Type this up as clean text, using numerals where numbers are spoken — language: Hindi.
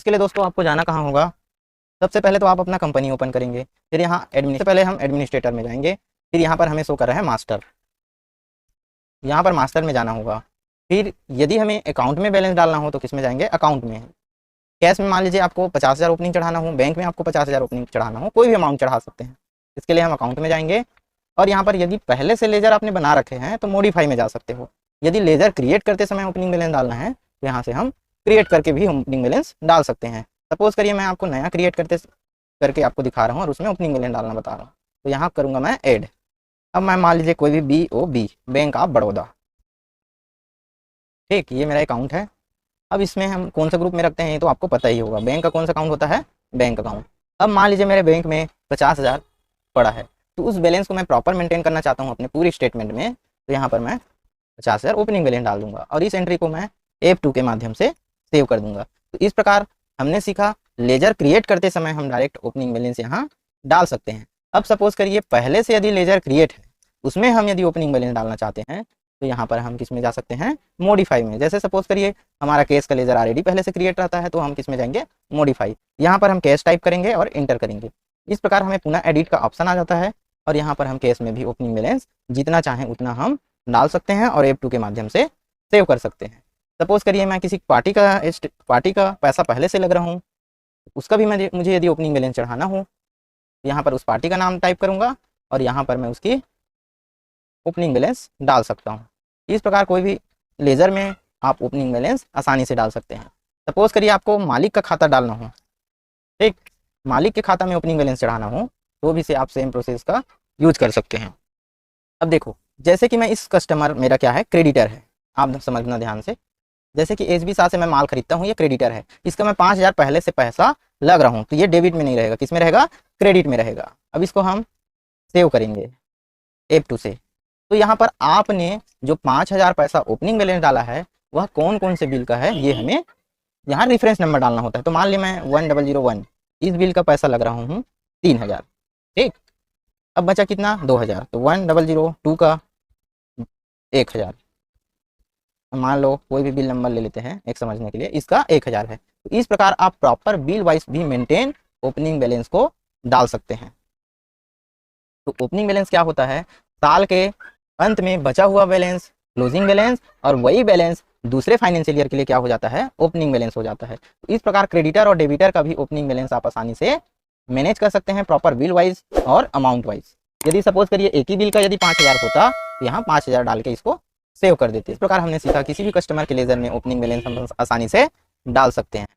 इसके लिए दोस्तों आपको जाना कहाँ होगा, सबसे पहले तो आप अपना कंपनी ओपन करेंगे, फिर यहाँ से पहले हम एडमिनिस्ट्रेटर में जाएंगे, फिर यहाँ पर हमें शो कर रहा है मास्टर, यहाँ पर मास्टर में जाना होगा। फिर यदि हमें अकाउंट में बैलेंस डालना हो तो किस में जाएंगे, अकाउंट में। कैश में मान लीजिए आपको 50,000 ओपनिंग चढ़ाना हो, बैंक में आपको 50,000 ओपनिंग चढ़ाना हो, कोई भी अमाउंट चढ़ा सकते हैं। इसके लिए हम अकाउंट में जाएंगे और यहाँ पर यदि पहले से लेजर आपने बना रखे हैं तो मॉडिफाई में जा सकते हो। यदि लेजर क्रिएट करते समय ओपनिंग बैलेंस डालना है तो यहाँ से हम क्रिएट करके भी ओपनिंग बैलेंस डाल सकते हैं। सपोज करिए मैं आपको नया क्रिएट करके आपको दिखा रहा हूँ और उसमें ओपनिंग बैलेंस डालना बता रहा हूँ, तो यहाँ करूँगा मैं ऐड। अब मैं मान लीजिए कोई भी BOB, बैंक ऑफ बड़ौदा, ठीक, ये मेरा अकाउंट है। अब इसमें हम कौन सा ग्रुप में रखते हैं ये तो आपको पता ही होगा, बैंक का कौन सा अकाउंट होता है, बैंक अकाउंट। अब मान लीजिए मेरे बैंक में 50,000 पड़ा है, तो उस बैलेंस को मैं प्रॉपर मेंटेन करना चाहता हूँ अपने पूरी स्टेटमेंट में, तो यहाँ पर मैं 50,000 ओपनिंग बैलेंस डाल दूंगा और इस एंट्री को मैं F2 के माध्यम से सेव कर दूंगा। तो इस प्रकार हमने सीखा लेजर क्रिएट करते समय हम डायरेक्ट ओपनिंग बैलेंस यहाँ डाल सकते हैं। अब सपोज करिए पहले से यदि लेजर क्रिएट है उसमें हम यदि ओपनिंग बैलेंस डालना चाहते हैं तो यहाँ पर हम किस में जा सकते हैं, मॉडिफाई में। जैसे सपोज करिए हमारा कैश का लेजर ऑलरेडी पहले से क्रिएट रहता है तो हम किस में जाएंगे, मॉडिफाई। यहाँ पर हम कैश टाइप करेंगे और इंटर करेंगे। इस प्रकार हमें पुनः एडिट का ऑप्शन आ जाता है और यहाँ पर हम कैश में भी ओपनिंग बैलेंस जितना चाहें उतना हम डाल सकते हैं और F2 के माध्यम से सेव कर सकते हैं। सपोज करिए मैं किसी पार्टी का पैसा पहले से लग रहा हूँ, उसका भी मुझे यदि ओपनिंग बैलेंस चढ़ाना हो, यहाँ पर उस पार्टी का नाम टाइप करूँगा और यहाँ पर मैं उसकी ओपनिंग बैलेंस डाल सकता हूँ। इस प्रकार कोई भी लेजर में आप ओपनिंग बैलेंस आसानी से डाल सकते हैं। सपोज करिए आपको मालिक का खाता डालना हो, ठीक, मालिक के खाता में ओपनिंग बैलेंस चढ़ाना हो तो भी से आप सेम प्रोसेस का यूज कर सकते हैं। अब देखो जैसे कि मैं इस कस्टमर, मेरा क्या है, क्रेडिटर है, आप समझना ध्यान से। जैसे कि SB शाह से मैं माल खरीदता हूँ, ये क्रेडिटर है, इसका मैं 5,000 पहले से पैसा लग रहा हूँ, तो ये डेबिट में नहीं रहेगा, किस में रहेगा, क्रेडिट में रहेगा। अब इसको हम सेव करेंगे F2 से। तो यहाँ पर आपने जो 5,000 पैसा ओपनिंग बैलेंस डाला है वह कौन कौन से बिल का है, ये हमें यहाँ रेफरेंस नंबर डालना होता है। तो मान ली मैं 1001 इस बिल का पैसा लग रहा हूँ 3,000, ठीक। अब बचा कितना, 2,000, तो 1002 का 1,000। मान लो कोई भी बिल नंबर ले लेते हैं एक समझने के लिए, इसका 1,000 है। तो इस प्रकार आप प्रॉपर बिल वाइज भी मेंटेन ओपनिंग बैलेंस को डाल सकते हैं। तो ओपनिंग बैलेंस क्या होता है, साल के अंत में बचा हुआ बैलेंस, क्लोजिंग बैलेंस, और वही बैलेंस दूसरे फाइनेंशियल ईयर के लिए क्या हो जाता है, ओपनिंग बैलेंस हो जाता है। तो इस प्रकार क्रेडिटर और डेबिटर का भी ओपनिंग बैलेंस आप आसानी से मैनेज कर सकते हैं प्रॉपर बिल वाइज और अमाउंट वाइज। यदि सपोज करिए एक ही बिल का यदि 5,000 होता तो यहाँ 5,000 डाल के इसको सेव कर देते। इस प्रकार हमने सीखा किसी भी कस्टमर के लेजर में ओपनिंग बैलेंस हम आसानी से डाल सकते हैं।